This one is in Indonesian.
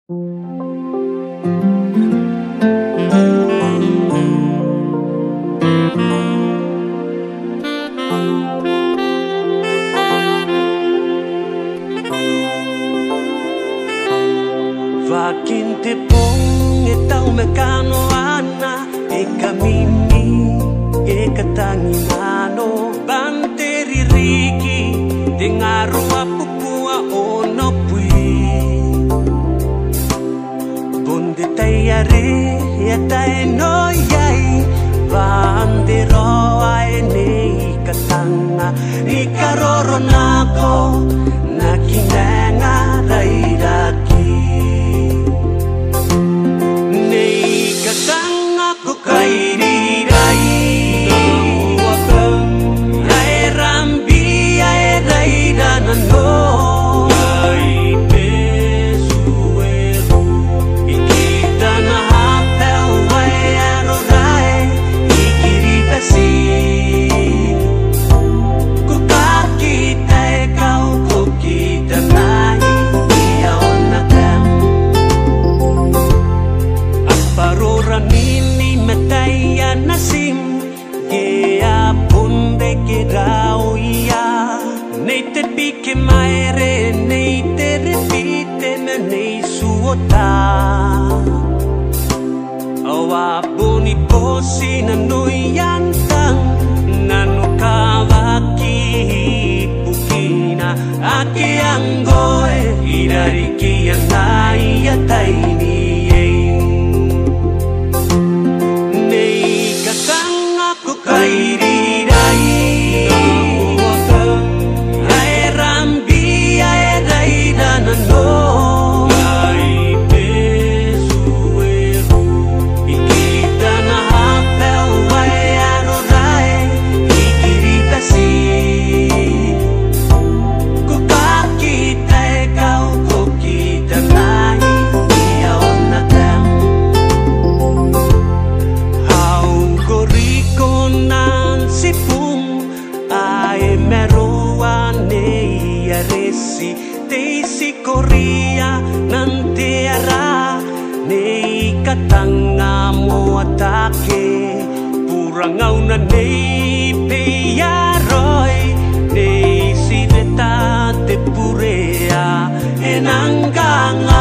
Vakin te pong e tau me kano ana e kamimi e katangimano banteri riki te ngarua pupua ono pui bonde taiare e tae no yai vande roa e nei katanga ni karoro nako na kinanga rairaki Ke maere nei te repite me nei suota awa boni posi na nui yantang nanu kawaki pukina ake angoe irariki yanai yataini nei katang aku kairi Teisi koria nanti ara nei katanga mo atake purangau na nei peyaroi nei sireta te purea enanganga